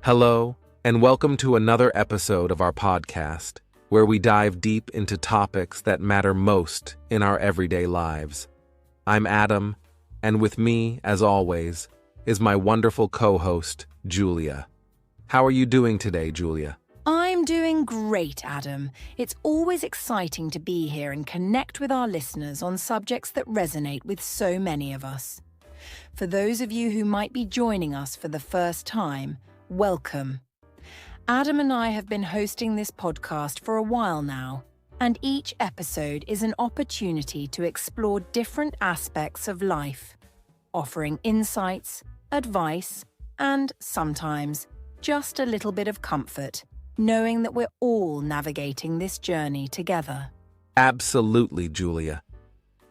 Hello, and welcome to another episode of our podcast, where we dive deep into topics that matter most in our everyday lives. I'm Adam, and with me, as always, is my wonderful co-host, Julia. How are you doing today, Julia? I'm doing great, Adam. It's always exciting to be here and connect with our listeners on subjects that resonate with so many of us. For those of you who might be joining us for the first time, welcome. Adam and I have been hosting this podcast for a while now, and each episode is an opportunity to explore different aspects of life, offering insights, advice, and sometimes just a little bit of comfort, knowing that we're all navigating this journey together. Absolutely, Julia.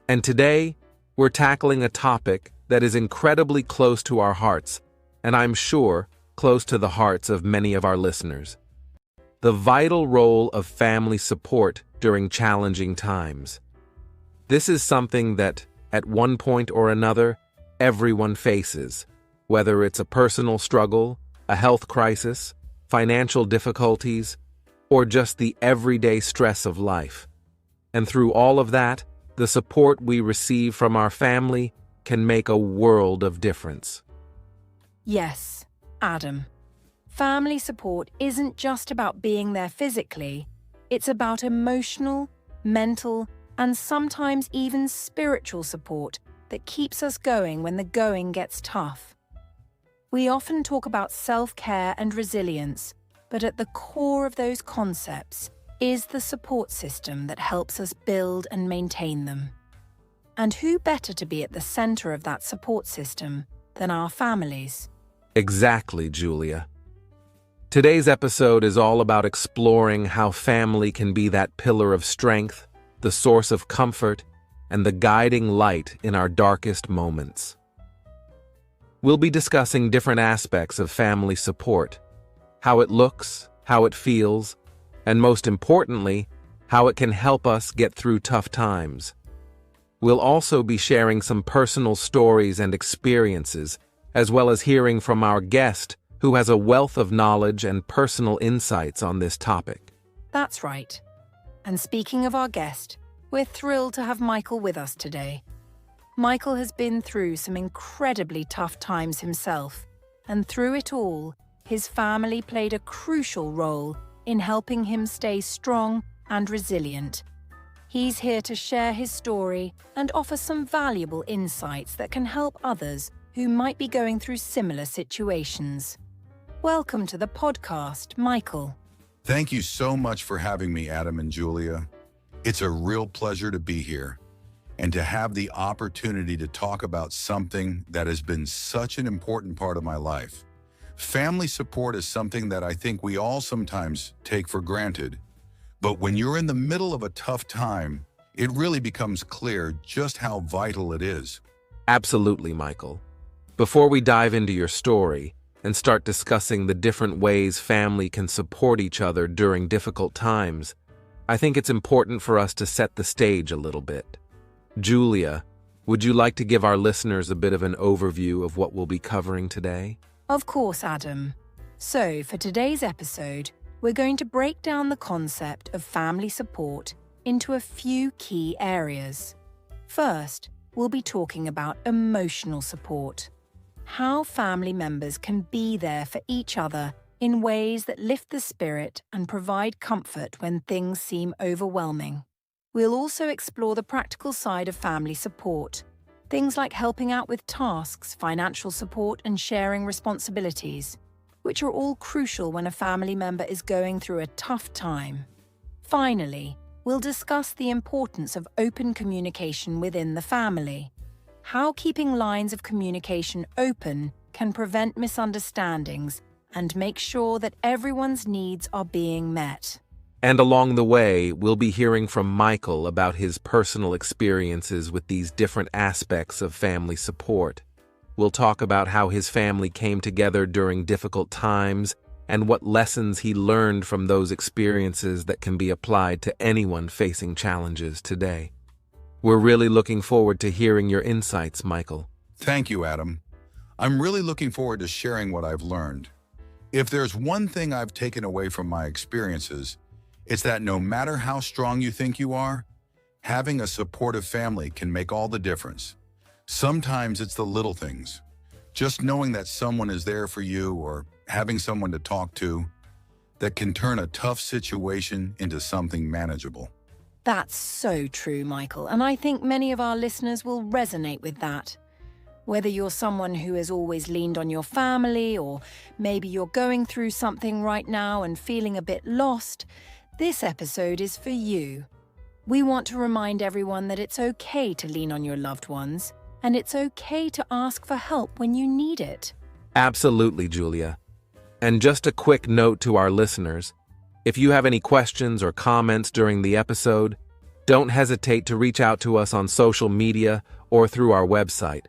And today, we're tackling a topic that is incredibly close to our hearts, and I'm sure close to the hearts of many of our listeners. The vital role of family support during challenging times. This is something that, at one point or another, everyone faces, whether it's a personal struggle, a health crisis, financial difficulties, or just the everyday stress of life. And through all of that, the support we receive from our family can make a world of difference. Yes, Adam. Family support isn't just about being there physically, it's about emotional, mental, and sometimes even spiritual support that keeps us going when the going gets tough. We often talk about self-care and resilience, but at the core of those concepts is the support system that helps us build and maintain them. And who better to be at the center of that support system than our families? Exactly, Julia. Today's episode is all about exploring how family can be that pillar of strength, the source of comfort, and the guiding light in our darkest moments. We'll be discussing different aspects of family support, how it looks, how it feels, and most importantly, how it can help us get through tough times. We'll also be sharing some personal stories and experiences, as well as hearing from our guest, who has a wealth of knowledge and personal insights on this topic. That's right. And speaking of our guest, we're thrilled to have Michael with us today. Michael has been through some incredibly tough times himself, and through it all, his family played a crucial role in helping him stay strong and resilient. He's here to share his story and offer some valuable insights that can help others who might be going through similar situations. Welcome to the podcast, Michael. Thank you so much for having me, Adam and Julia. It's a real pleasure to be here and to have the opportunity to talk about something that has been such an important part of my life. Family support is something that I think we all sometimes take for granted, but when you're in the middle of a tough time, it really becomes clear just how vital it is. Absolutely, Michael. Before we dive into your story and start discussing the different ways family can support each other during difficult times, I think it's important for us to set the stage a little bit. Julia, would you like to give our listeners a bit of an overview of what we'll be covering today? Of course, Adam. So, for today's episode, we're going to break down the concept of family support into a few key areas. First, we'll be talking about emotional support. How family members can be there for each other in ways that lift the spirit and provide comfort when things seem overwhelming. We'll also explore the practical side of family support, things like helping out with tasks, financial support, and sharing responsibilities, which are all crucial when a family member is going through a tough time. Finally, we'll discuss the importance of open communication within the family. How keeping lines of communication open can prevent misunderstandings and make sure that everyone's needs are being met. And along the way, we'll be hearing from Michael about his personal experiences with these different aspects of family support. We'll talk about how his family came together during difficult times and what lessons he learned from those experiences that can be applied to anyone facing challenges today. We're really looking forward to hearing your insights, Michael. Thank you, Adam. I'm really looking forward to sharing what I've learned. If there's one thing I've taken away from my experiences, it's that no matter how strong you think you are, having a supportive family can make all the difference. Sometimes it's the little things. Just knowing that someone is there for you or having someone to talk to that can turn a tough situation into something manageable. That's so true, Michael, and I think many of our listeners will resonate with that. Whether you're someone who has always leaned on your family, or maybe you're going through something right now and feeling a bit lost, this episode is for you. We want to remind everyone that it's okay to lean on your loved ones, and it's okay to ask for help when you need it. Absolutely, Julia. And just a quick note to our listeners, if you have any questions or comments during the episode, don't hesitate to reach out to us on social media or through our website.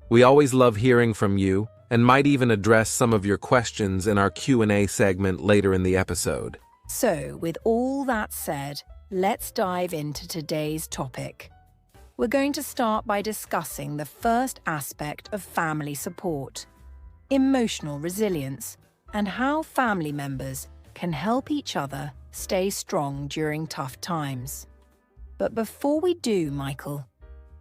We always love hearing from you and might even address some of your questions in our Q&A segment later in the episode. So, with all that said, let's dive into today's topic. We're going to start by discussing the first aspect of family support, emotional resilience, and how family members can help each other stay strong during tough times. But before we do, Michael,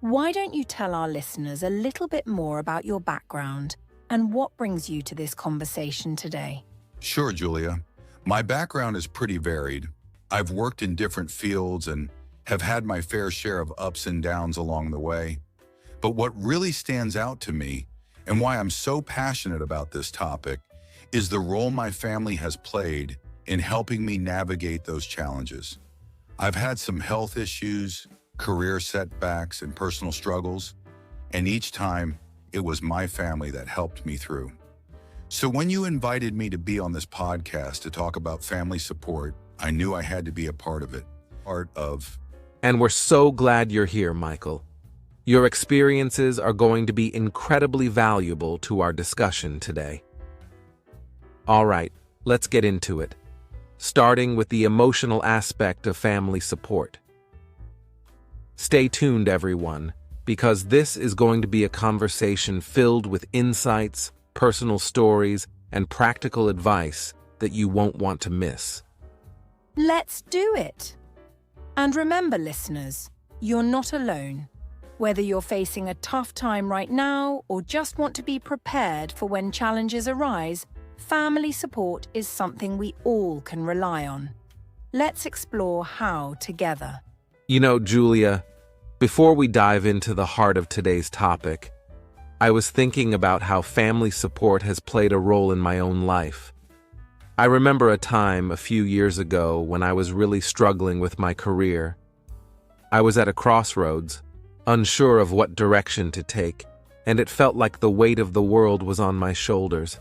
why don't you tell our listeners a little bit more about your background and what brings you to this conversation today? Sure, Julia. My background is pretty varied. I've worked in different fields and have had my fair share of ups and downs along the way. But what really stands out to me, and why I'm so passionate about this topic, is the role my family has played in helping me navigate those challenges. I've had some health issues, career setbacks, and personal struggles, and each time it was my family that helped me through. So when you invited me to be on this podcast to talk about family support, I knew I had to be a part of it. And we're so glad you're here, Michael. Your experiences are going to be incredibly valuable to our discussion today. All right, let's get into it, starting with the emotional aspect of family support. Stay tuned, everyone, because this is going to be a conversation filled with insights, personal stories, and practical advice that you won't want to miss. Let's do it! And remember, listeners, you're not alone. Whether you're facing a tough time right now or just want to be prepared for when challenges arise, family support is something we all can rely on. Let's explore how together. You know, Julia, before we dive into the heart of today's topic, I was thinking about how family support has played a role in my own life. I remember a time a few years ago when I was really struggling with my career. I was at a crossroads, unsure of what direction to take, and it felt like the weight of the world was on my shoulders.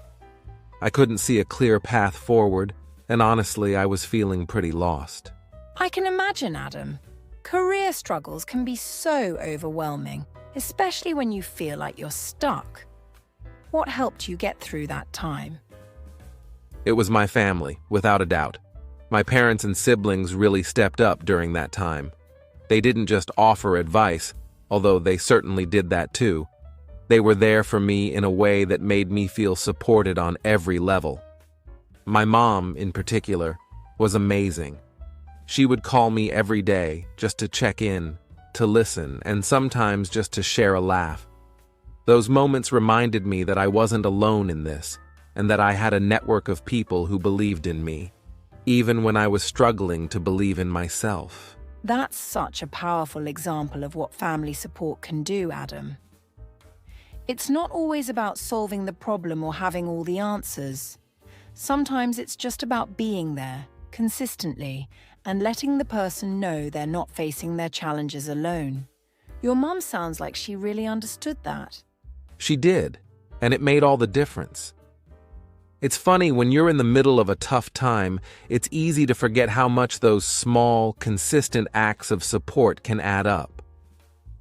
I couldn't see a clear path forward, and honestly, I was feeling pretty lost. I can imagine, Adam. Career struggles can be so overwhelming, especially when you feel like you're stuck. What helped you get through that time? It was my family, without a doubt. My parents and siblings really stepped up during that time. They didn't just offer advice, although they certainly did that too. They were there for me in a way that made me feel supported on every level. My mom, in particular, was amazing. She would call me every day just to check in, to listen, and sometimes just to share a laugh. Those moments reminded me that I wasn't alone in this, and that I had a network of people who believed in me, even when I was struggling to believe in myself. That's such a powerful example of what family support can do, Adam. It's not always about solving the problem or having all the answers. Sometimes it's just about being there, consistently, and letting the person know they're not facing their challenges alone. Your mum sounds like she really understood that. She did, and it made all the difference. It's funny, when you're in the middle of a tough time, it's easy to forget how much those small, consistent acts of support can add up.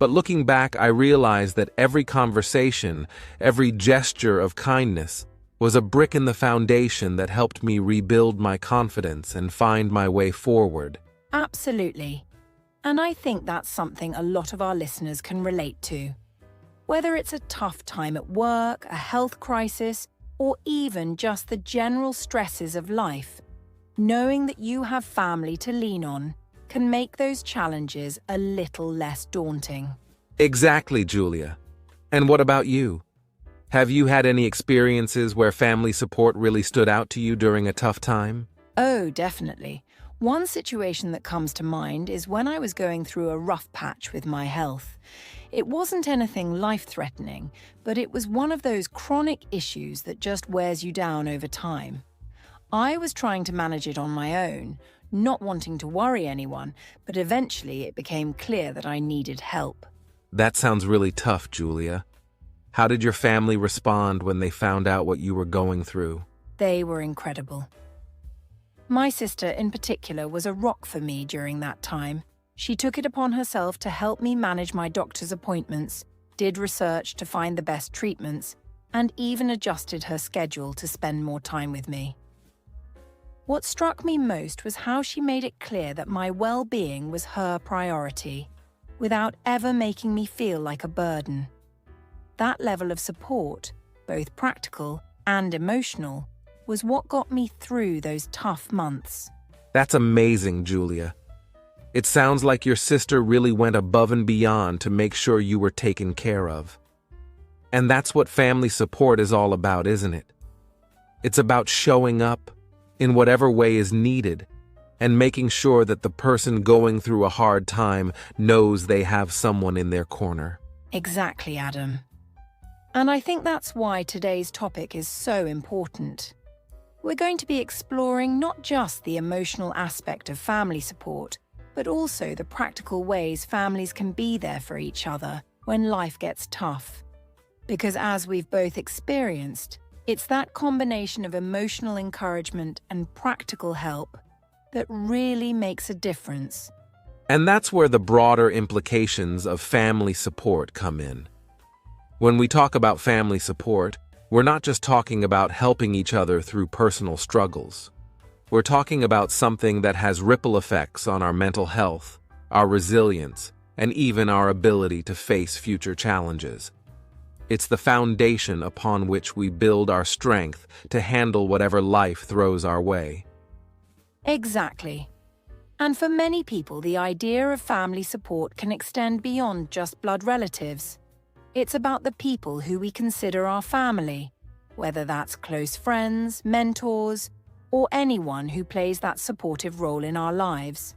But looking back, I realized that every conversation, every gesture of kindness, was a brick in the foundation that helped me rebuild my confidence and find my way forward. Absolutely. And I think that's something a lot of our listeners can relate to. Whether it's a tough time at work, a health crisis, or even just the general stresses of life, knowing that you have family to lean on can make those challenges a little less daunting. Exactly, Julia. And what about you? Have you had any experiences where family support really stood out to you during a tough time? Oh, definitely. One situation that comes to mind is when I was going through a rough patch with my health. It wasn't anything life-threatening, but it was one of those chronic issues that just wears you down over time. I was trying to manage it on my own, not wanting to worry anyone, but eventually it became clear that I needed help. That sounds really tough, Julia. How did your family respond when they found out what you were going through? They were incredible. My sister, in particular, was a rock for me during that time. She took it upon herself to help me manage my doctor's appointments, did research to find the best treatments, and even adjusted her schedule to spend more time with me. What struck me most was how she made it clear that my well-being was her priority, without ever making me feel like a burden. That level of support, both practical and emotional, was what got me through those tough months. That's amazing, Julia. It sounds like your sister really went above and beyond to make sure you were taken care of. And that's what family support is all about, isn't it? It's about showing up in whatever way is needed and making sure that the person going through a hard time knows they have someone in their corner. Exactly, Adam. And I think that's why today's topic is so important. We're going to be exploring not just the emotional aspect of family support, but also the practical ways families can be there for each other when life gets tough. Because as we've both experienced, it's that combination of emotional encouragement and practical help that really makes a difference. And that's where the broader implications of family support come in. When we talk about family support, we're not just talking about helping each other through personal struggles. We're talking about something that has ripple effects on our mental health, our resilience, and even our ability to face future challenges. It's the foundation upon which we build our strength to handle whatever life throws our way. Exactly. And for many people, the idea of family support can extend beyond just blood relatives. It's about the people who we consider our family, whether that's close friends, mentors, or anyone who plays that supportive role in our lives.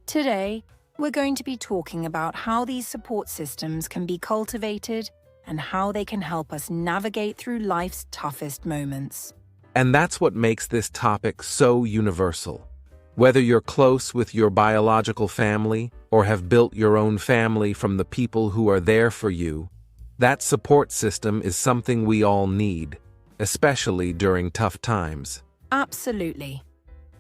Today, we're going to be talking about how these support systems can be cultivated and how they can help us navigate through life's toughest moments. And that's what makes this topic so universal. Whether you're close with your biological family or have built your own family from the people who are there for you, that support system is something we all need, especially during tough times. Absolutely.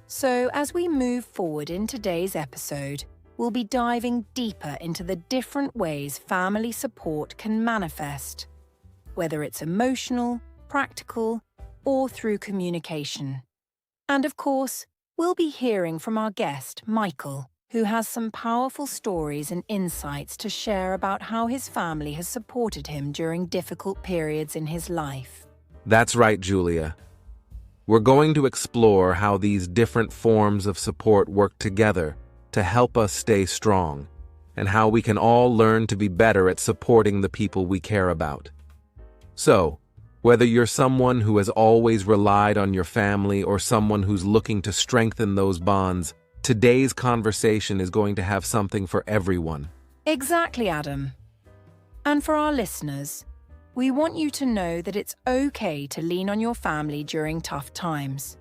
So as we move forward in today's episode, we'll be diving deeper into the different ways family support can manifest, whether it's emotional, practical, or through communication. And of course, we'll be hearing from our guest, Michael, who has some powerful stories and insights to share about how his family has supported him during difficult periods in his life. That's right, Julia. We're going to explore how these different forms of support work together to help us stay strong, and how we can all learn to be better at supporting the people we care about. So, whether you're someone who has always relied on your family or someone who's looking to strengthen those bonds, today's conversation is going to have something for everyone. Exactly, Adam. And for our listeners, we want you to know that it's okay to lean on your family during tough times.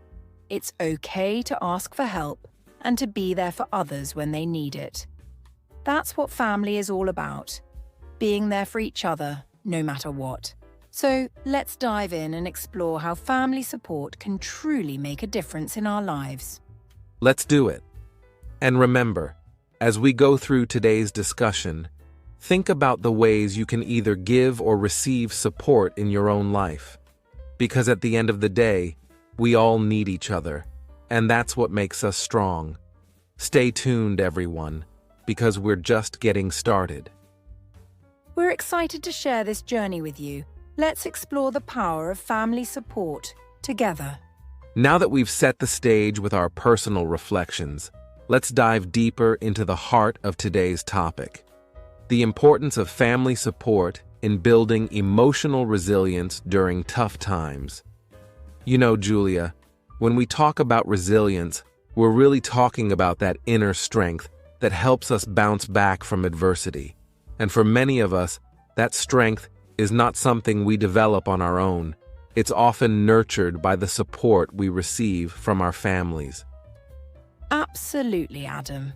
It's okay to ask for help and to be there for others when they need it. That's what family is all about, being there for each other, no matter what. So let's dive in and explore how family support can truly make a difference in our lives. Let's do it. And remember, as we go through today's discussion, think about the ways you can either give or receive support in your own life. Because at the end of the day, we all need each other, and that's what makes us strong. Stay tuned, everyone, because we're just getting started. We're excited to share this journey with you, let's explore the power of family support together. Now that we've set the stage with our personal reflections, let's dive deeper into the heart of today's topic: the importance of family support in building emotional resilience during tough times. You know, Julia, when we talk about resilience, we're really talking about that inner strength that helps us bounce back from adversity. And for many of us, that strength is not something we develop on our own. It's often nurtured by the support we receive from our families. Absolutely, Adam.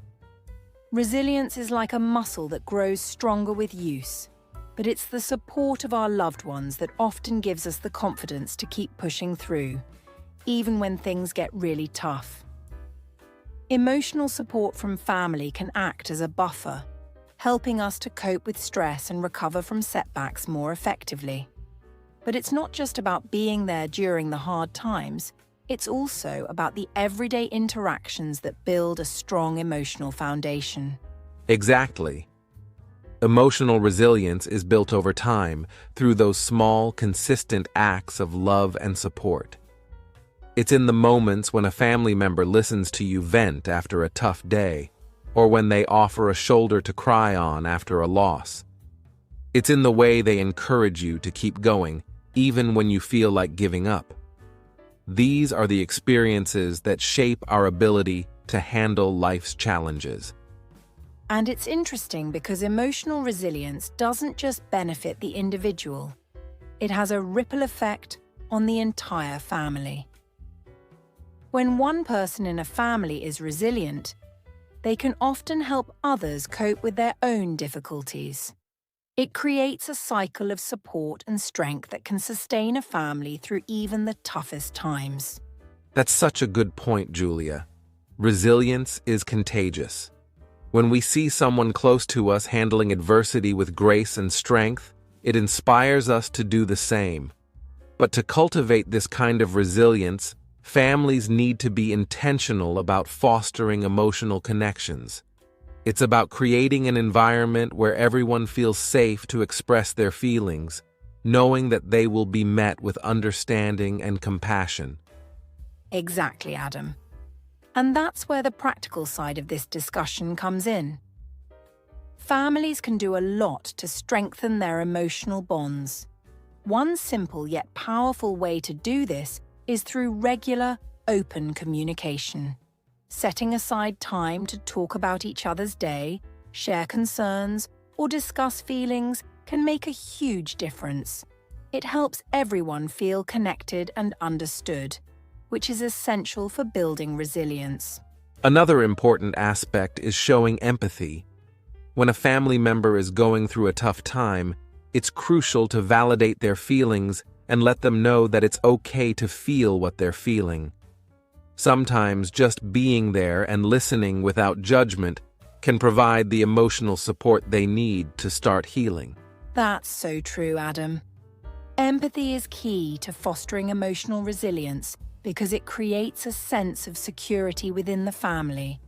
Resilience is like a muscle that grows stronger with use, but it's the support of our loved ones that often gives us the confidence to keep pushing through, even when things get really tough. Emotional support from family can act as a buffer, helping us to cope with stress and recover from setbacks more effectively. But it's not just about being there during the hard times, it's also about the everyday interactions that build a strong emotional foundation. Exactly. Emotional resilience is built over time through those small, consistent acts of love and support. It's in the moments when a family member listens to you vent after a tough day, or when they offer a shoulder to cry on after a loss. It's in the way they encourage you to keep going, even when you feel like giving up. These are the experiences that shape our ability to handle life's challenges. And it's interesting because emotional resilience doesn't just benefit the individual. It has a ripple effect on the entire family. When one person in a family is resilient, they can often help others cope with their own difficulties. It creates a cycle of support and strength that can sustain a family through even the toughest times. That's such a good point, Julia. Resilience is contagious. When we see someone close to us handling adversity with grace and strength, it inspires us to do the same. But to cultivate this kind of resilience, families need to be intentional about fostering emotional connections. It's about creating an environment where everyone feels safe to express their feelings, knowing that they will be met with understanding and compassion. Exactly, Adam. And that's where the practical side of this discussion comes in. Families can do a lot to strengthen their emotional bonds. One simple yet powerful way to do this is through regular, open communication. Setting aside time to talk about each other's day, share concerns, or discuss feelings can make a huge difference. It helps everyone feel connected and understood, which is essential for building resilience. Another important aspect is showing empathy. When a family member is going through a tough time, it's crucial to validate their feelings and let them know that it's okay to feel what they're feeling. Sometimes just being there and listening without judgment can provide the emotional support they need to start healing. That's so true, Adam. Empathy is key to fostering emotional resilience because it creates a sense of security within the family.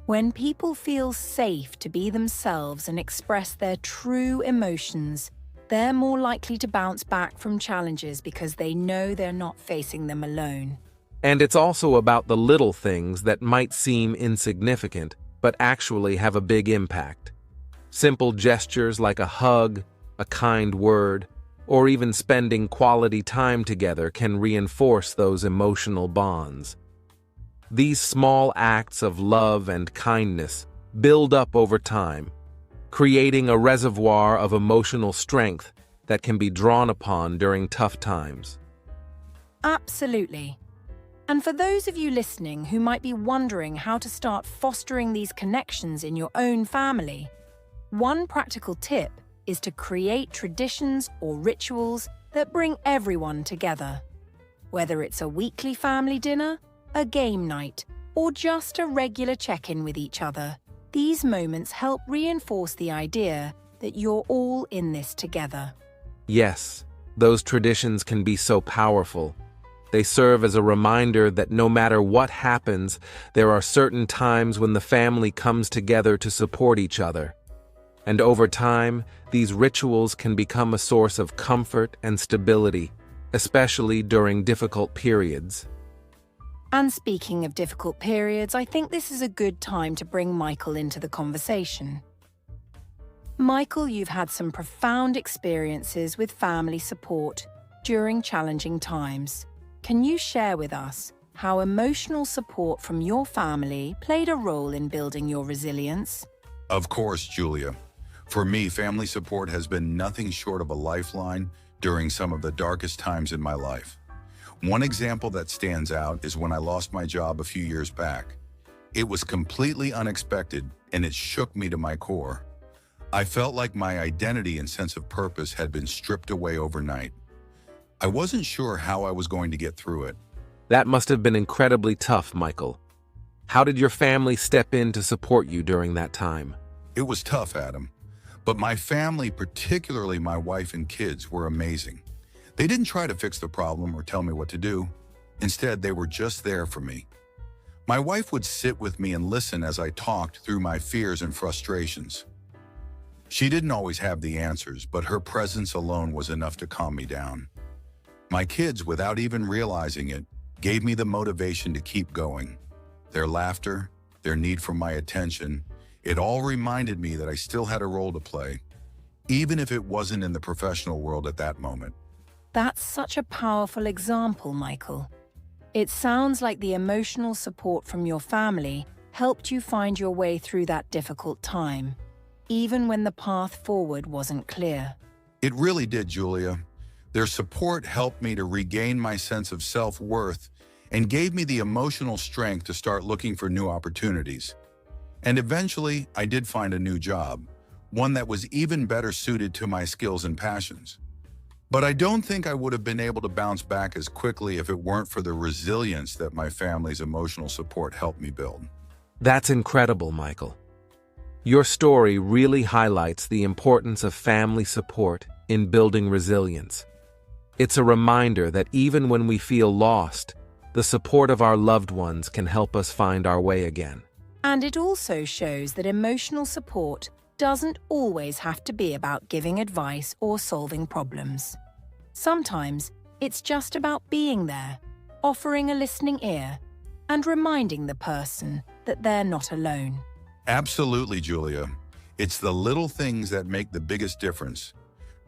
When people feel safe to be themselves and express their true emotions, they're more likely to bounce back from challenges because they know they're not facing them alone. And it's also about the little things that might seem insignificant, but actually have a big impact. Simple gestures like a hug, a kind word, or even spending quality time together can reinforce those emotional bonds. These small acts of love and kindness build up over time, creating a reservoir of emotional strength that can be drawn upon during tough times. Absolutely. And for those of you listening who might be wondering how to start fostering these connections in your own family, one practical tip is to create traditions or rituals that bring everyone together. Whether it's a weekly family dinner, a game night, or just a regular check-in with each other, these moments help reinforce the idea that you're all in this together. Yes, those traditions can be so powerful. They serve as a reminder that no matter what happens, there are certain times when the family comes together to support each other. And over time, these rituals can become a source of comfort and stability, especially during difficult periods. And speaking of difficult periods, I think this is a good time to bring Michael into the conversation. Michael, you've had some profound experiences with family support during challenging times. Can you share with us how emotional support from your family played a role in building your resilience? Of course, Julia. For me, family support has been nothing short of a lifeline during some of the darkest times in my life. One example that stands out is when I lost my job a few years back. It was completely unexpected, and it shook me to my core. I felt like my identity and sense of purpose had been stripped away overnight. I wasn't sure how I was going to get through it. That must have been incredibly tough, Michael. How did your family step in to support you during that time? It was tough, Adam. But my family, particularly my wife and kids, were amazing. They didn't try to fix the problem or tell me what to do. Instead, they were just there for me. My wife would sit with me and listen as I talked through my fears and frustrations. She didn't always have the answers, but her presence alone was enough to calm me down. My kids, without even realizing it, gave me the motivation to keep going. Their laughter, their need for my attention, it all reminded me that I still had a role to play, even if it wasn't in the professional world at that moment. That's such a powerful example, Michael. It sounds like the emotional support from your family helped you find your way through that difficult time, even when the path forward wasn't clear. It really did, Julia. Their support helped me to regain my sense of self-worth and gave me the emotional strength to start looking for new opportunities. And eventually, I did find a new job, one that was even better suited to my skills and passions. But I don't think I would have been able to bounce back as quickly if it weren't for the resilience that my family's emotional support helped me build. That's incredible, Michael. Your story really highlights the importance of family support in building resilience. It's a reminder that even when we feel lost, the support of our loved ones can help us find our way again. And it also shows that emotional support doesn't always have to be about giving advice or solving problems. Sometimes it's just about being there, offering a listening ear, and reminding the person that they're not alone. Absolutely, Julia. It's the little things that make the biggest difference.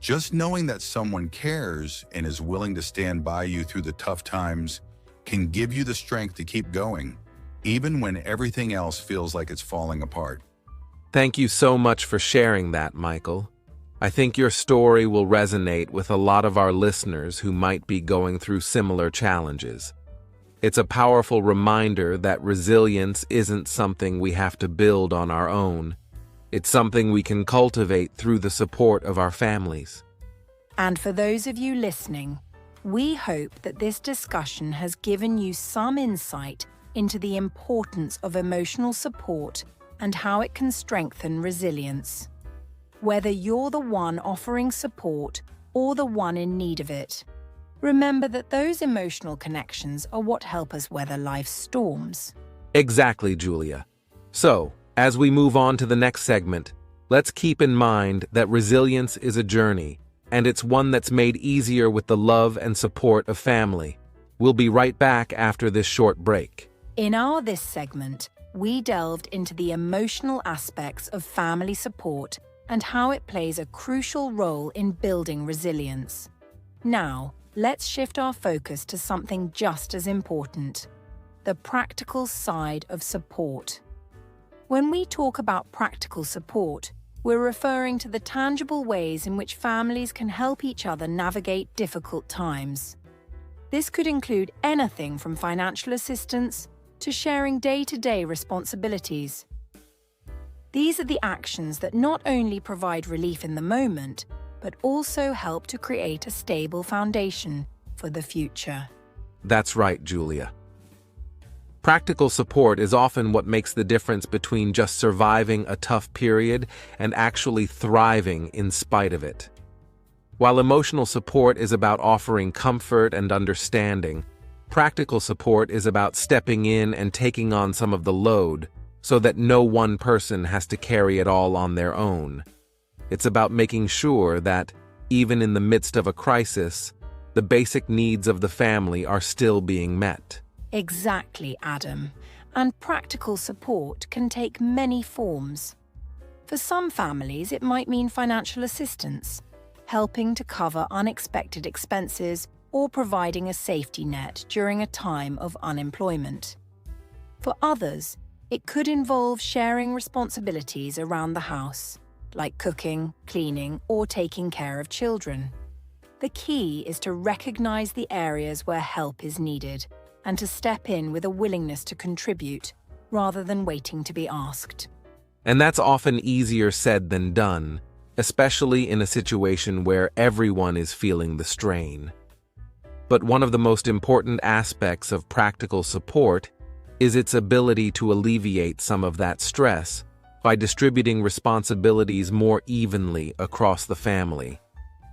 Just knowing that someone cares and is willing to stand by you through the tough times can give you the strength to keep going, even when everything else feels like it's falling apart. Thank you so much for sharing that, Michael. I think your story will resonate with a lot of our listeners who might be going through similar challenges. It's a powerful reminder that resilience isn't something we have to build on our own. It's something we can cultivate through the support of our families. And for those of you listening, we hope that this discussion has given you some insight into the importance of emotional support and how it can strengthen resilience. Whether you're the one offering support or the one in need of it, remember that those emotional connections are what help us weather life's storms. Exactly, Julia. So, as we move on to the next segment, let's keep in mind that resilience is a journey, and it's one that's made easier with the love and support of family. We'll be right back after this short break. In this segment, we delved into the emotional aspects of family support and how it plays a crucial role in building resilience. Now, let's shift our focus to something just as important: the practical side of support. When we talk about practical support, we're referring to the tangible ways in which families can help each other navigate difficult times. This could include anything from financial assistance to sharing day-to-day responsibilities. These are the actions that not only provide relief in the moment, but also help to create a stable foundation for the future. That's right, Julia. Practical support is often what makes the difference between just surviving a tough period and actually thriving in spite of it. While emotional support is about offering comfort and understanding, practical support is about stepping in and taking on some of the load so that no one person has to carry it all on their own. It's about making sure that, even in the midst of a crisis, the basic needs of the family are still being met. Exactly, Adam. And practical support can take many forms. For some families, it might mean financial assistance, helping to cover unexpected expenses or providing a safety net during a time of unemployment. For others, it could involve sharing responsibilities around the house, like cooking, cleaning, or taking care of children. The key is to recognize the areas where help is needed and to step in with a willingness to contribute rather than waiting to be asked. And that's often easier said than done, especially in a situation where everyone is feeling the strain. But one of the most important aspects of practical support is its ability to alleviate some of that stress by distributing responsibilities more evenly across the family.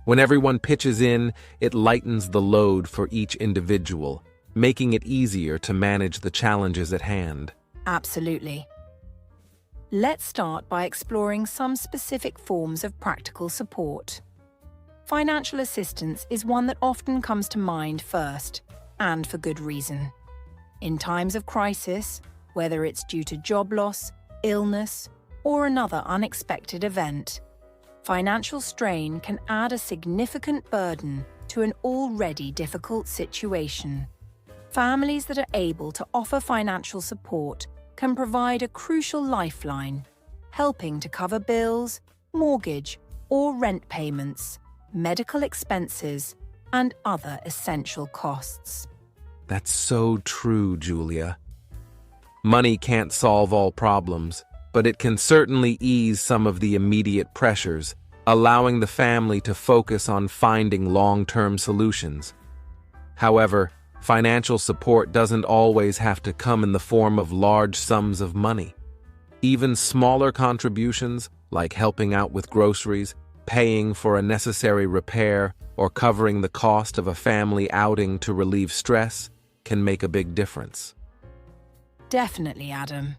When everyone pitches in, it lightens the load for each individual, making it easier to manage the challenges at hand. Absolutely. Let's start by exploring some specific forms of practical support. Financial assistance is one that often comes to mind first, and for good reason. In times of crisis, whether it's due to job loss, illness, or another unexpected event, financial strain can add a significant burden to an already difficult situation. Families that are able to offer financial support can provide a crucial lifeline, helping to cover bills, mortgage or rent payments, medical expenses, and other essential costs. That's so true, Julia. Money can't solve all problems, but it can certainly ease some of the immediate pressures, allowing the family to focus on finding long-term solutions. However, financial support doesn't always have to come in the form of large sums of money. Even smaller contributions, like helping out with groceries, paying for a necessary repair, or covering the cost of a family outing to relieve stress, can make a big difference. Definitely, Adam.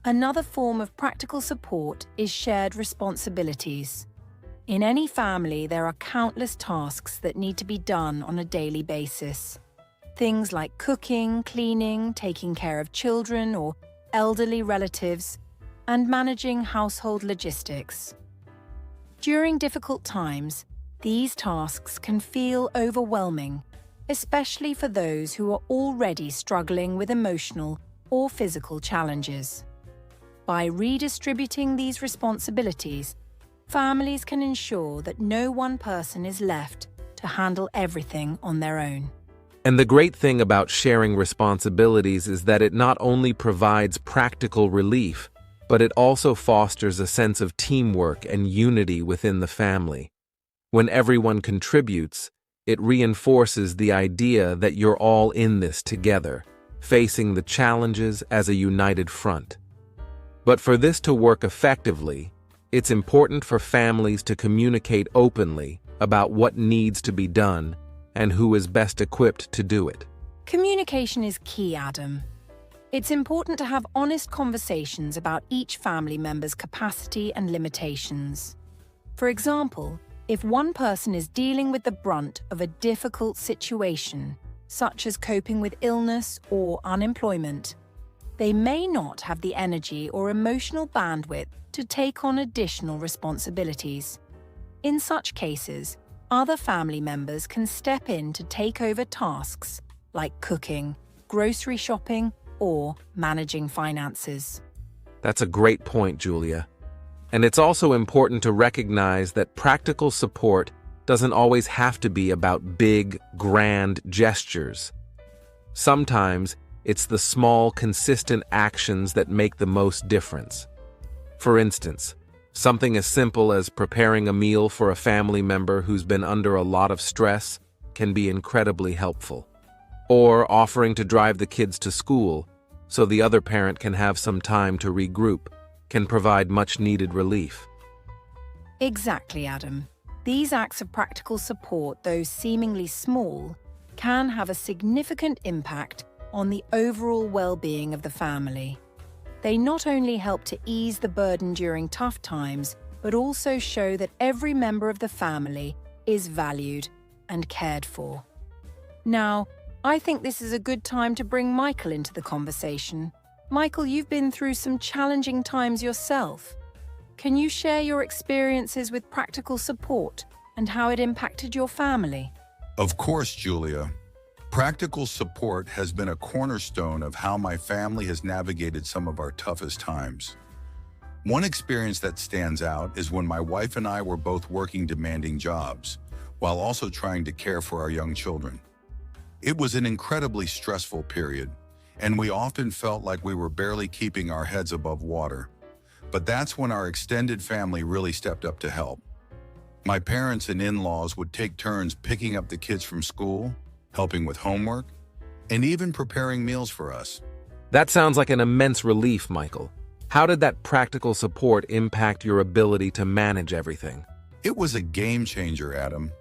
Another form of practical support is shared responsibilities. In any family, there are countless tasks that need to be done on a daily basis. Things like cooking, cleaning, taking care of children or elderly relatives, and managing household logistics. During difficult times, these tasks can feel overwhelming, especially for those who are already struggling with emotional or physical challenges. By redistributing these responsibilities, families can ensure that no one person is left to handle everything on their own. And the great thing about sharing responsibilities is that it not only provides practical relief, but it also fosters a sense of teamwork and unity within the family. When everyone contributes, it reinforces the idea that you're all in this together, facing the challenges as a united front. But for this to work effectively, it's important for families to communicate openly about what needs to be done and who is best equipped to do it. Communication is key, Adam. It's important to have honest conversations about each family member's capacity and limitations. For example, if one person is dealing with the brunt of a difficult situation, such as coping with illness or unemployment, they may not have the energy or emotional bandwidth to take on additional responsibilities. In such cases, other family members can step in to take over tasks like cooking, grocery shopping, or managing finances. That's a great point, Julia. And it's also important to recognize that practical support doesn't always have to be about big, grand gestures. Sometimes, it's the small, consistent actions that make the most difference. For instance, something as simple as preparing a meal for a family member who's been under a lot of stress can be incredibly helpful. Or offering to drive the kids to school so the other parent can have some time to regroup can provide much-needed relief. Exactly, Adam. These acts of practical support, though seemingly small, can have a significant impact on the overall well-being of the family. They not only help to ease the burden during tough times, but also show that every member of the family is valued and cared for. Now, I think this is a good time to bring Michael into the conversation. Michael, you've been through some challenging times yourself. Can you share your experiences with practical support and how it impacted your family? Of course, Julia. Practical support has been a cornerstone of how my family has navigated some of our toughest times. One experience that stands out is when my wife and I were both working demanding jobs, while also trying to care for our young children. It was an incredibly stressful period, and we often felt like we were barely keeping our heads above water. But that's when our extended family really stepped up to help. My parents and in-laws would take turns picking up the kids from school, helping with homework, and even preparing meals for us. That sounds like an immense relief, Michael. How did that practical support impact your ability to manage everything? It was a game changer, Adam.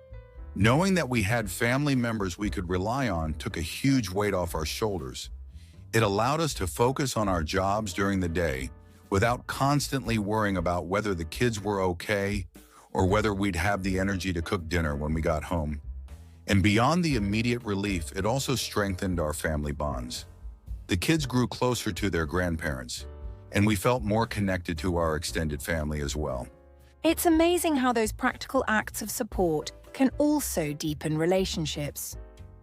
Knowing that we had family members we could rely on took a huge weight off our shoulders. It allowed us to focus on our jobs during the day without constantly worrying about whether the kids were okay or whether we'd have the energy to cook dinner when we got home. And beyond the immediate relief, it also strengthened our family bonds. The kids grew closer to their grandparents, and we felt more connected to our extended family as well. It's amazing how those practical acts of support can also deepen relationships.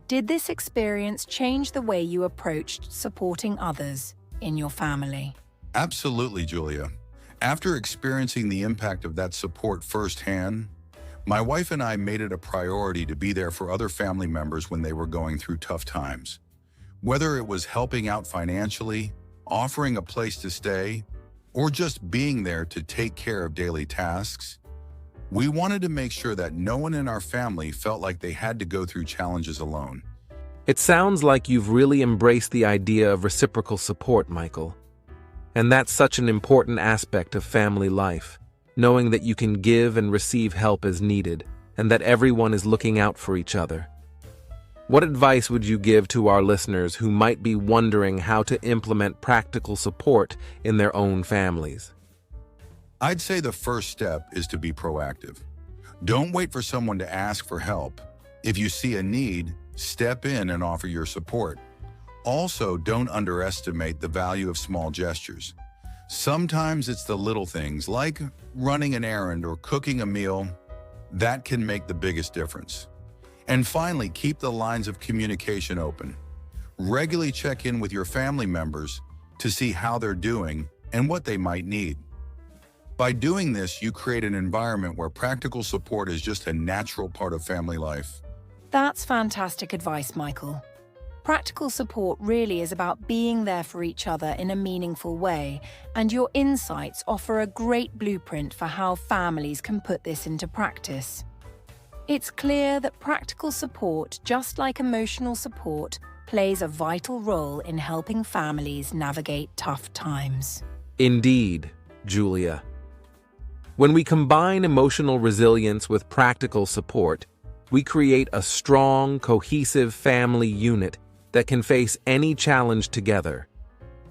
Did this experience change the way you approached supporting others in your family? Absolutely, Julia. After experiencing the impact of that support firsthand, my wife and I made it a priority to be there for other family members when they were going through tough times. Whether it was helping out financially, offering a place to stay, or just being there to take care of daily tasks, we wanted to make sure that no one in our family felt like they had to go through challenges alone. It sounds like you've really embraced the idea of reciprocal support, Michael. And that's such an important aspect of family life, knowing that you can give and receive help as needed, and that everyone is looking out for each other. What advice would you give to our listeners who might be wondering how to implement practical support in their own families? I'd say the first step is to be proactive. Don't wait for someone to ask for help. If you see a need, step in and offer your support. Also, don't underestimate the value of small gestures. Sometimes it's the little things, like running an errand or cooking a meal, that can make the biggest difference. And finally, keep the lines of communication open. Regularly check in with your family members to see how they're doing and what they might need. By doing this, you create an environment where practical support is just a natural part of family life. That's fantastic advice, Michael. Practical support really is about being there for each other in a meaningful way, and your insights offer a great blueprint for how families can put this into practice. It's clear that practical support, just like emotional support, plays a vital role in helping families navigate tough times. Indeed, Julia. When we combine emotional resilience with practical support, we create a strong, cohesive family unit that can face any challenge together.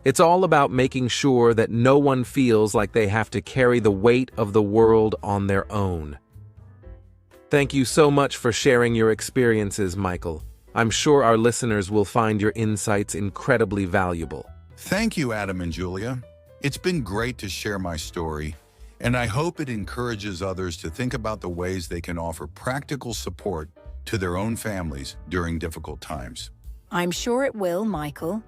It's all about making sure that no one feels like they have to carry the weight of the world on their own. Thank you so much for sharing your experiences, Michael. I'm sure our listeners will find your insights incredibly valuable. Thank you, Adam and Julia. It's been great to share my story, and I hope it encourages others to think about the ways they can offer practical support to their own families during difficult times. I'm sure it will, Michael.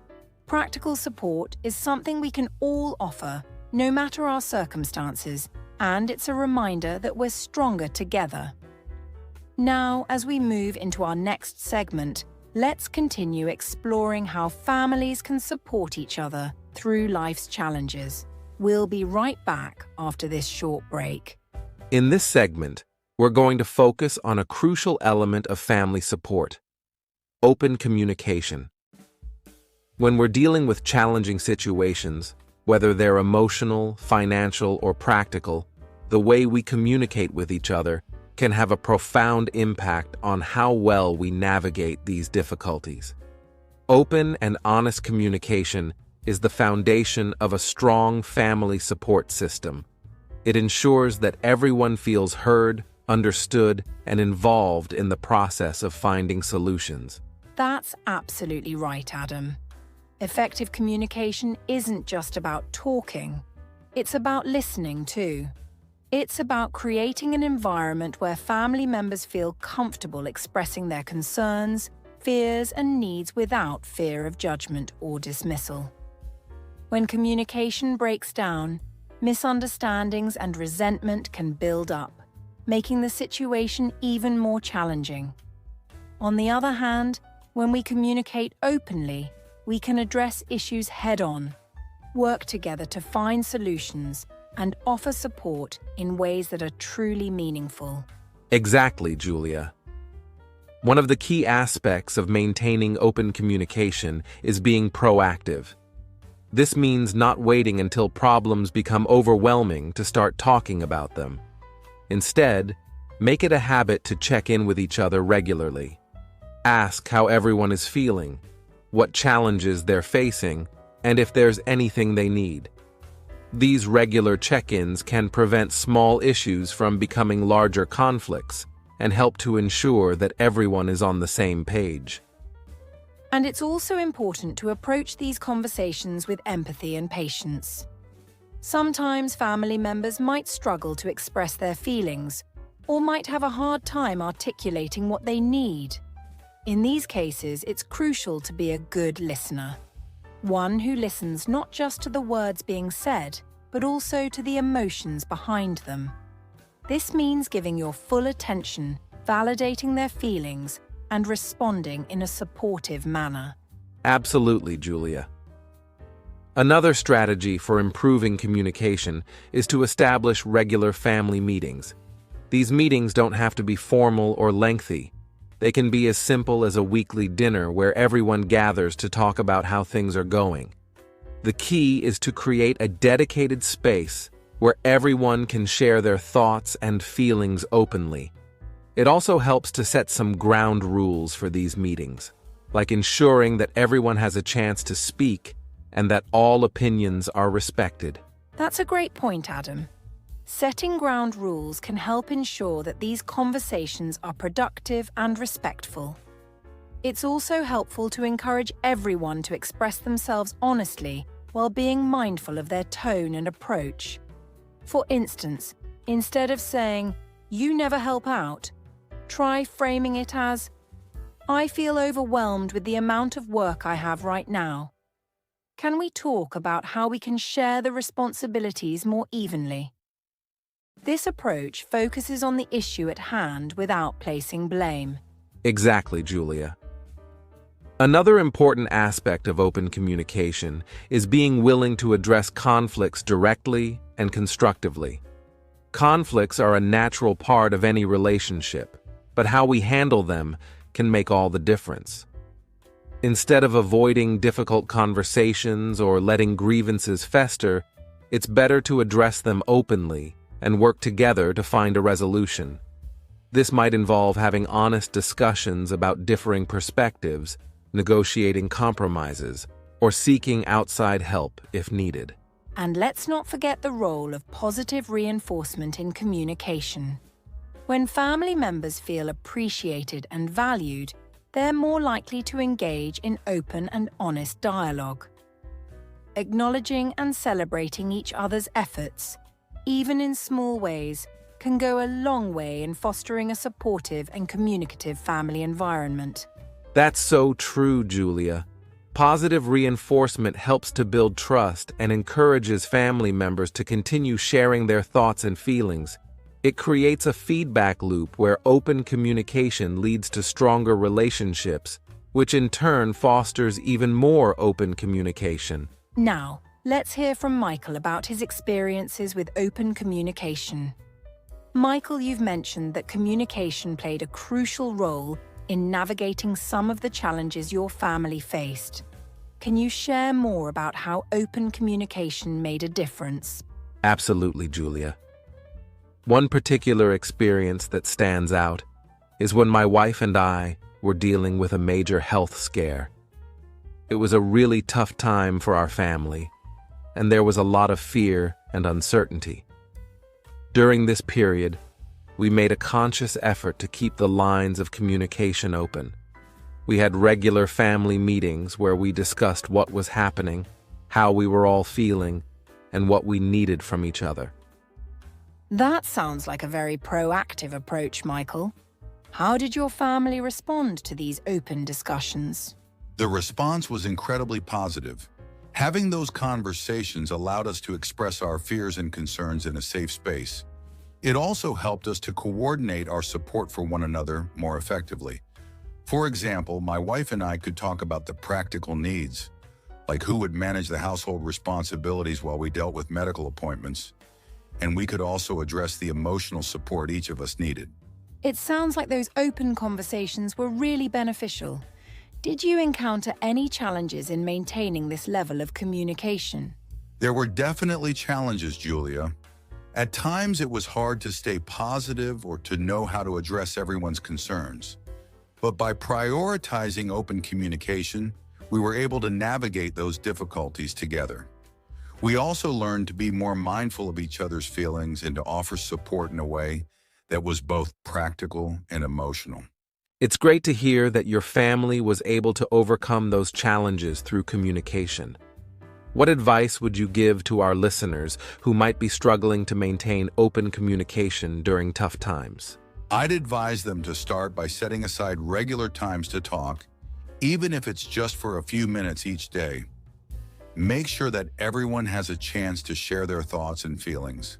Practical support is something we can all offer, no matter our circumstances, and it's a reminder that we're stronger together. Now, as we move into our next segment, let's continue exploring how families can support each other through life's challenges. We'll be right back after this short break. In this segment, we're going to focus on a crucial element of family support: open communication. When we're dealing with challenging situations, whether they're emotional, financial, or practical, the way we communicate with each other can have a profound impact on how well we navigate these difficulties. Open and honest communication is the foundation of a strong family support system. It ensures that everyone feels heard, understood, and involved in the process of finding solutions. That's absolutely right, Adam. Effective communication isn't just about talking. It's about listening too. It's about creating an environment where family members feel comfortable expressing their concerns, fears, and needs without fear of judgment or dismissal. When communication breaks down, misunderstandings and resentment can build up, making the situation even more challenging. On the other hand, when we communicate openly, we can address issues head-on, work together to find solutions, and offer support in ways that are truly meaningful. Exactly, Julia. One of the key aspects of maintaining open communication is being proactive. This means not waiting until problems become overwhelming to start talking about them. Instead, make it a habit to check in with each other regularly. Ask how everyone is feeling, what challenges they're facing, and if there's anything they need. These regular check-ins can prevent small issues from becoming larger conflicts and help to ensure that everyone is on the same page. And it's also important to approach these conversations with empathy and patience. Sometimes family members might struggle to express their feelings or might have a hard time articulating what they need. In these cases, it's crucial to be a good listener. One who listens not just to the words being said, but also to the emotions behind them. This means giving your full attention, validating their feelings, and responding in a supportive manner. Absolutely, Julia. Another strategy for improving communication is to establish regular family meetings. These meetings don't have to be formal or lengthy. They can be as simple as a weekly dinner where everyone gathers to talk about how things are going. The key is to create a dedicated space where everyone can share their thoughts and feelings openly. It also helps to set some ground rules for these meetings, like ensuring that everyone has a chance to speak and that all opinions are respected. That's a great point, Adam. Setting ground rules can help ensure that these conversations are productive and respectful. It's also helpful to encourage everyone to express themselves honestly while being mindful of their tone and approach. For instance, instead of saying, "You never help out," try framing it as, "I feel overwhelmed with the amount of work I have right now. Can we talk about how we can share the responsibilities more evenly?" This approach focuses on the issue at hand without placing blame. Exactly, Julia. Another important aspect of open communication is being willing to address conflicts directly and constructively. Conflicts are a natural part of any relationship, but how we handle them can make all the difference. Instead of avoiding difficult conversations or letting grievances fester, it's better to address them openly and work together to find a resolution. This might involve having honest discussions about differing perspectives, negotiating compromises, or seeking outside help if needed. And let's not forget the role of positive reinforcement in communication. When family members feel appreciated and valued, they're more likely to engage in open and honest dialogue. Acknowledging and celebrating each other's efforts, even in small ways, can go a long way in fostering a supportive and communicative family environment. That's so true, Julia. Positive reinforcement helps to build trust and encourages family members to continue sharing their thoughts and feelings. It creates a feedback loop where open communication leads to stronger relationships, which in turn fosters even more open communication. Now, let's hear from Michael about his experiences with open communication. Michael, you've mentioned that communication played a crucial role in navigating some of the challenges your family faced. Can you share more about how open communication made a difference? Absolutely, Julia. One particular experience that stands out is when my wife and I were dealing with a major health scare. It was a really tough time for our family, and there was a lot of fear and uncertainty. During this period, we made a conscious effort to keep the lines of communication open. We had regular family meetings where we discussed what was happening, how we were all feeling, and what we needed from each other. That sounds like a very proactive approach, Michael. How did your family respond to these open discussions? The response was incredibly positive. Having those conversations allowed us to express our fears and concerns in a safe space. It also helped us to coordinate our support for one another more effectively. For example, my wife and I could talk about the practical needs, like who would manage the household responsibilities while we dealt with medical appointments, and we could also address the emotional support each of us needed. It sounds like those open conversations were really beneficial. Did you encounter any challenges in maintaining this level of communication? There were definitely challenges, Julia. At times, it was hard to stay positive or to know how to address everyone's concerns. But by prioritizing open communication, we were able to navigate those difficulties together. We also learned to be more mindful of each other's feelings and to offer support in a way that was both practical and emotional. It's great to hear that your family was able to overcome those challenges through communication. What advice would you give to our listeners who might be struggling to maintain open communication during tough times? I'd advise them to start by setting aside regular times to talk, even if it's just for a few minutes each day. Make sure that everyone has a chance to share their thoughts and feelings.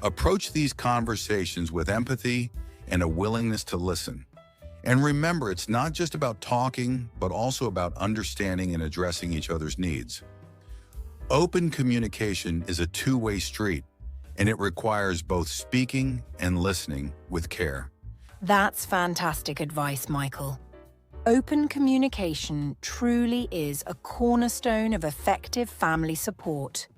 Approach these conversations with empathy and a willingness to listen. And remember, it's not just about talking, but also about understanding and addressing each other's needs. Open communication is a two-way street, and it requires both speaking and listening with care. That's fantastic advice, Michael. Open communication truly is a cornerstone of effective family support.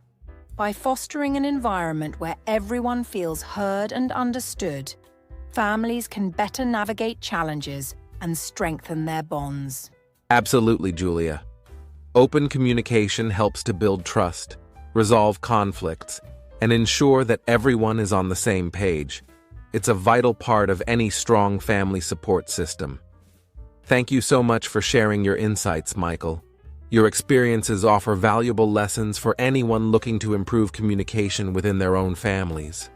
By fostering an environment where everyone feels heard and understood, families can better navigate challenges and strengthen their bonds. Absolutely, Julia. Open communication helps to build trust, resolve conflicts, and ensure that everyone is on the same page. It's a vital part of any strong family support system. Thank you so much for sharing your insights, Michael. Your experiences offer valuable lessons for anyone looking to improve communication within their own families.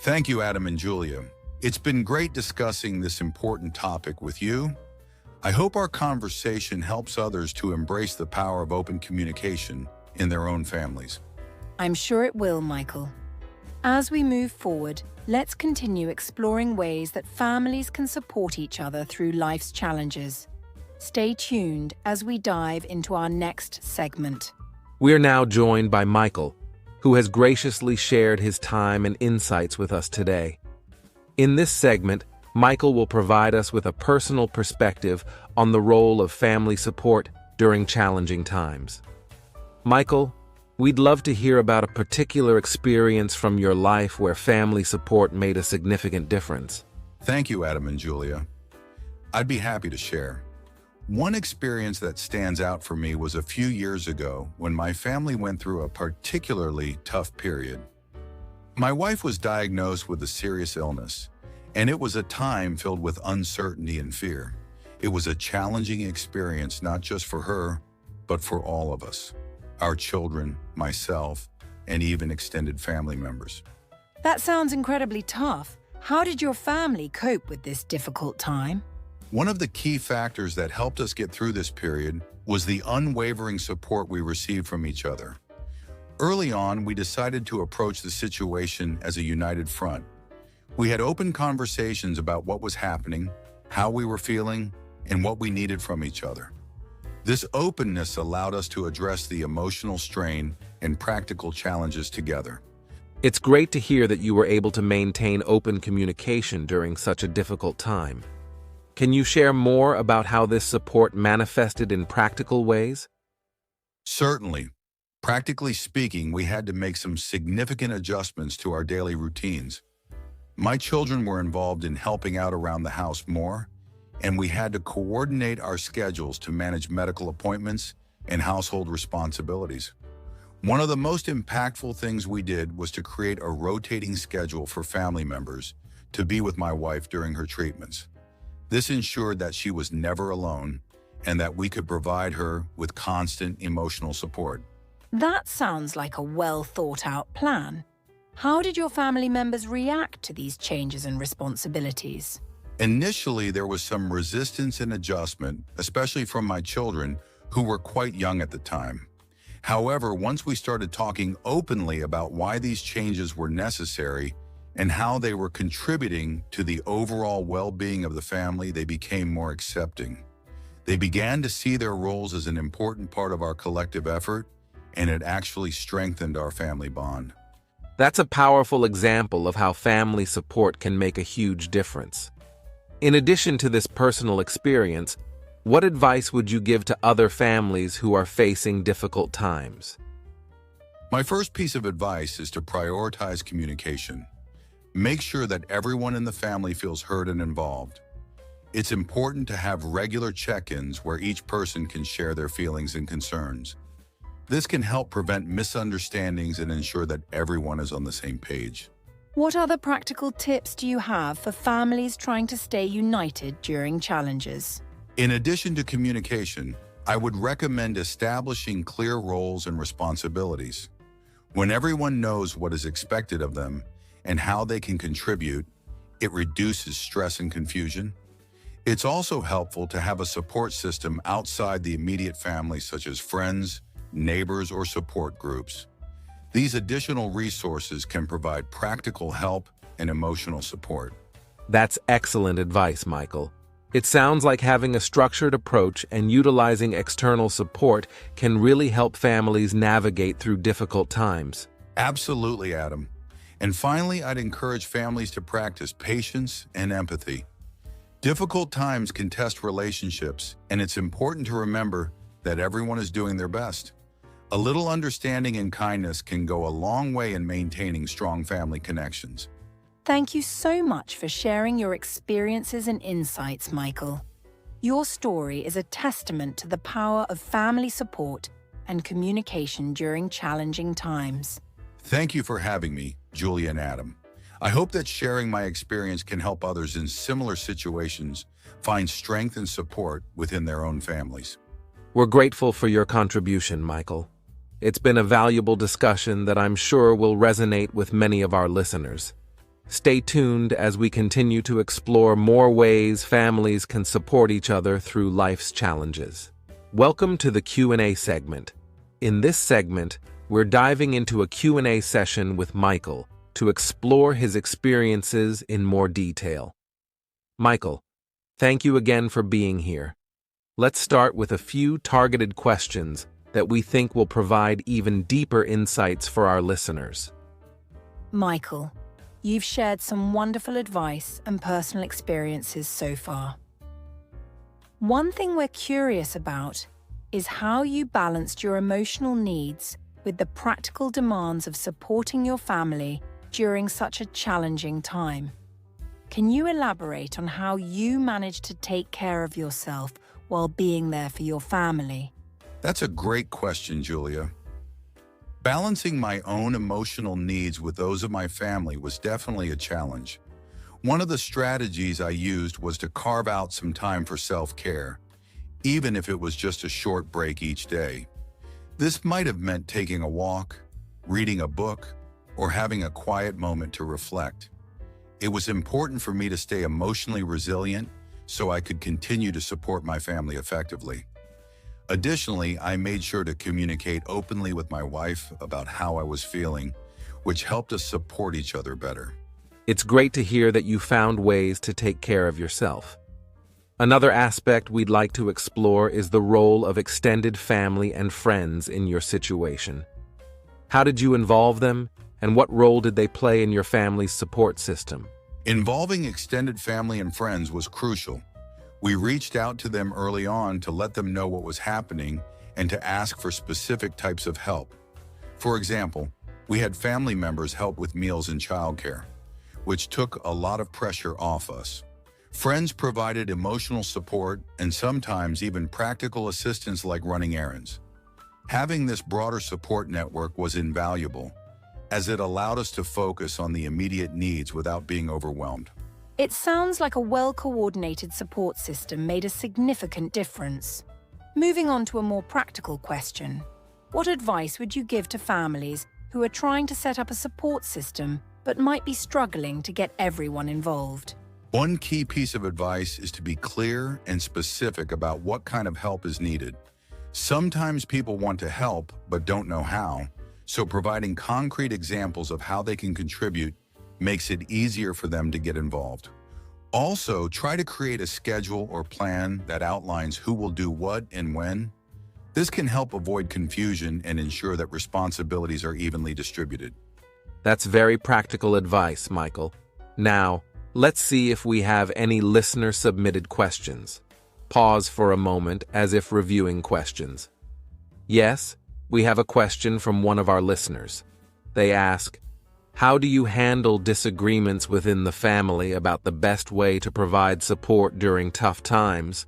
Thank you, Adam and Julia. It's been great discussing this important topic with you. I hope our conversation helps others to embrace the power of open communication in their own families. I'm sure it will, Michael. As we move forward, let's continue exploring ways that families can support each other through life's challenges. Stay tuned as we dive into our next segment. We are now joined by Michael, who has graciously shared his time and insights with us today. In this segment, Michael will provide us with a personal perspective on the role of family support during challenging times. Michael, we'd love to hear about a particular experience from your life where family support made a significant difference. Thank you, Adam and Julia. I'd be happy to share. One experience that stands out for me was a few years ago when my family went through a particularly tough period. My wife was diagnosed with a serious illness, and it was a time filled with uncertainty and fear. It was a challenging experience not just for her, but for all of us, our children, myself, and even extended family members. That sounds incredibly tough. How did your family cope with this difficult time? One of the key factors that helped us get through this period was the unwavering support we received from each other. Early on, we decided to approach the situation as a united front. We had open conversations about what was happening, how we were feeling, and what we needed from each other. This openness allowed us to address the emotional strain and practical challenges together. It's great to hear that you were able to maintain open communication during such a difficult time. Can you share more about how this support manifested in practical ways? Certainly. Practically speaking, we had to make some significant adjustments to our daily routines. My children were involved in helping out around the house more, and we had to coordinate our schedules to manage medical appointments and household responsibilities. One of the most impactful things we did was to create a rotating schedule for family members to be with my wife during her treatments. This ensured that she was never alone and that we could provide her with constant emotional support. That sounds like a well-thought-out plan. How did your family members react to these changes and responsibilities? Initially, there was some resistance and adjustment, especially from my children, who were quite young at the time. However, once we started talking openly about why these changes were necessary and how they were contributing to the overall well-being of the family, they became more accepting. They began to see their roles as an important part of our collective effort, and it actually strengthened our family bond. That's a powerful example of how family support can make a huge difference. In addition to this personal experience, what advice would you give to other families who are facing difficult times? My first piece of advice is to prioritize communication. Make sure that everyone in the family feels heard and involved. It's important to have regular check-ins where each person can share their feelings and concerns. This can help prevent misunderstandings and ensure that everyone is on the same page. What other practical tips do you have for families trying to stay united during challenges? In addition to communication, I would recommend establishing clear roles and responsibilities. When everyone knows what is expected of them and how they can contribute, it reduces stress and confusion. It's also helpful to have a support system outside the immediate family, such as friends, neighbors, or support groups. These additional resources can provide practical help and emotional support. That's excellent advice, Michael. It sounds like having a structured approach and utilizing external support can really help families navigate through difficult times. Absolutely, Adam. And finally, I'd encourage families to practice patience and empathy. Difficult times can test relationships, and it's important to remember that everyone is doing their best. A little understanding and kindness can go a long way in maintaining strong family connections. Thank you so much for sharing your experiences and insights, Michael. Your story is a testament to the power of family support and communication during challenging times. Thank you for having me, Julia and Adam. I hope that sharing my experience can help others in similar situations find strength and support within their own families. We're grateful for your contribution, Michael. It's been a valuable discussion that I'm sure will resonate with many of our listeners. Stay tuned as we continue to explore more ways families can support each other through life's challenges. Welcome to the Q&A segment. In this segment, we're diving into a Q&A session with Michael to explore his experiences in more detail. Michael, thank you again for being here. Let's start with a few targeted questions that we think will provide even deeper insights for our listeners. Michael, you've shared some wonderful advice and personal experiences so far. One thing we're curious about is how you balanced your emotional needs with the practical demands of supporting your family during such a challenging time. Can you elaborate on how you managed to take care of yourself while being there for your family? That's a great question, Julia. Balancing my own emotional needs with those of my family was definitely a challenge. One of the strategies I used was to carve out some time for self-care, even if it was just a short break each day. This might have meant taking a walk, reading a book, or having a quiet moment to reflect. It was important for me to stay emotionally resilient so I could continue to support my family effectively. Additionally, I made sure to communicate openly with my wife about how I was feeling, which helped us support each other better. It's great to hear that you found ways to take care of yourself. Another aspect we'd like to explore is the role of extended family and friends in your situation. How did you involve them, and what role did they play in your family's support system? Involving extended family and friends was crucial. We reached out to them early on to let them know what was happening and to ask for specific types of help. For example, we had family members help with meals and childcare, which took a lot of pressure off us. Friends provided emotional support and sometimes even practical assistance like running errands. Having this broader support network was invaluable, as it allowed us to focus on the immediate needs without being overwhelmed. It sounds like a well-coordinated support system made a significant difference. Moving on to a more practical question, what advice would you give to families who are trying to set up a support system but might be struggling to get everyone involved? One key piece of advice is to be clear and specific about what kind of help is needed. Sometimes people want to help but don't know how, so providing concrete examples of how they can contribute makes it easier for them to get involved. Also, try to create a schedule or plan that outlines who will do what and when. This can help avoid confusion and ensure that responsibilities are evenly distributed. That's very practical advice, Michael. Now, let's see if we have any listener-submitted questions. Pause for a moment as if reviewing questions. Yes, we have a question from one of our listeners. They ask, how do you handle disagreements within the family about the best way to provide support during tough times?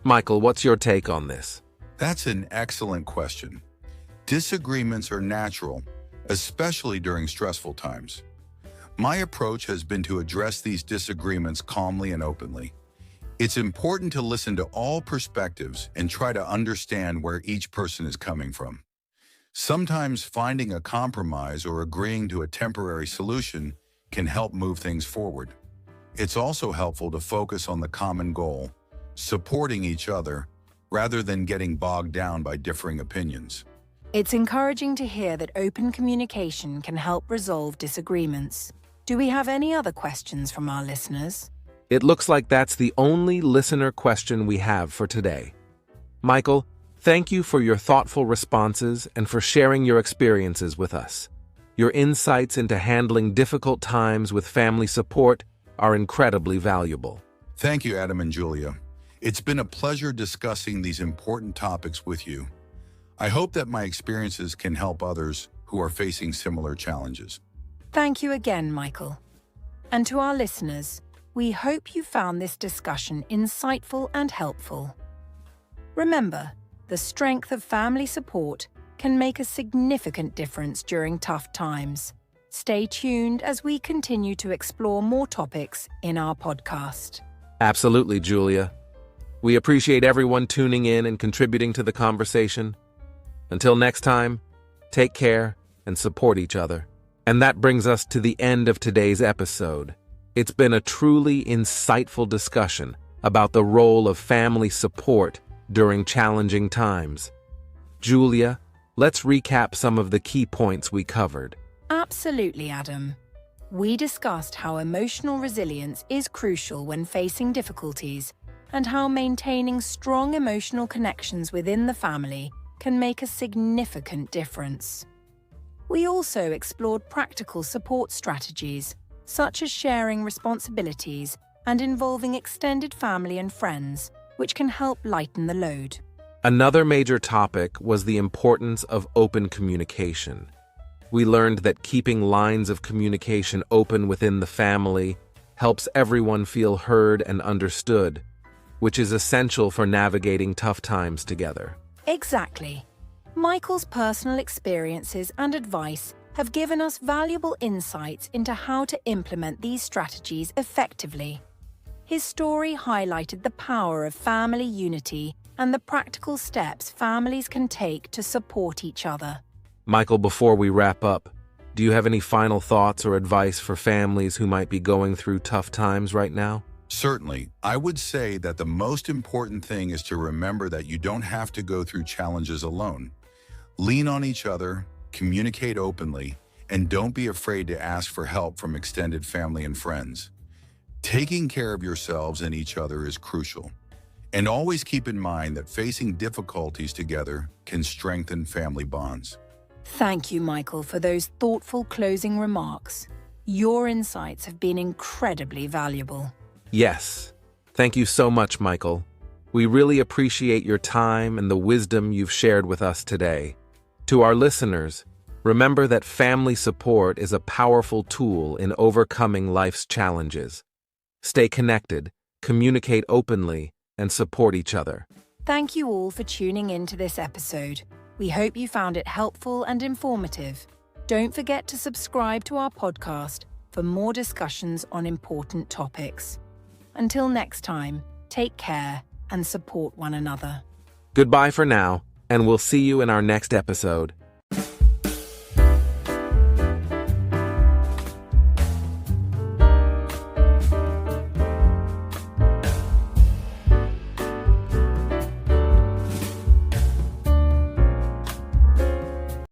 Michael, what's your take on this? That's an excellent question. Disagreements are natural, especially during stressful times. My approach has been to address these disagreements calmly and openly. It's important to listen to all perspectives and try to understand where each person is coming from. Sometimes finding a compromise or agreeing to a temporary solution can help move things forward. It's also helpful to focus on the common goal, supporting each other, rather than getting bogged down by differing opinions. It's encouraging to hear that open communication can help resolve disagreements. Do we have any other questions from our listeners? It looks like that's the only listener question we have for today. Michael, thank you for your thoughtful responses and for sharing your experiences with us. Your insights into handling difficult times with family support are incredibly valuable. Thank you, Adam and Julia. It's been a pleasure discussing these important topics with you. I hope that my experiences can help others who are facing similar challenges. Thank you again, Michael. And to our listeners, we hope you found this discussion insightful and helpful. Remember, the strength of family support can make a significant difference during tough times. Stay tuned as we continue to explore more topics in our podcast. Absolutely, Julia. We appreciate everyone tuning in and contributing to the conversation. Until next time, take care and support each other. And that brings us to the end of today's episode. It's been a truly insightful discussion about the role of family support during challenging times. Julia, let's recap some of the key points we covered. Absolutely, Adam. We discussed how emotional resilience is crucial when facing difficulties and how maintaining strong emotional connections within the family can make a significant difference. We also explored practical support strategies, such as sharing responsibilities and involving extended family and friends, which can help lighten the load. Another major topic was the importance of open communication. We learned that keeping lines of communication open within the family helps everyone feel heard and understood, which is essential for navigating tough times together. Exactly. Michael's personal experiences and advice have given us valuable insights into how to implement these strategies effectively. His story highlighted the power of family unity and the practical steps families can take to support each other. Michael, before we wrap up, do you have any final thoughts or advice for families who might be going through tough times right now? Certainly, I would say that the most important thing is to remember that you don't have to go through challenges alone. Lean on each other, communicate openly, and don't be afraid to ask for help from extended family and friends. Taking care of yourselves and each other is crucial. And always keep in mind that facing difficulties together can strengthen family bonds. Thank you, Michael, for those thoughtful closing remarks. Your insights have been incredibly valuable. Yes. Thank you so much, Michael. We really appreciate your time and the wisdom you've shared with us today. To our listeners, remember that family support is a powerful tool in overcoming life's challenges. Stay connected, communicate openly, and support each other. Thank you all for tuning in to this episode. We hope you found it helpful and informative. Don't forget to subscribe to our podcast for more discussions on important topics. Until next time, take care and support one another. Goodbye for now, and we'll see you in our next episode.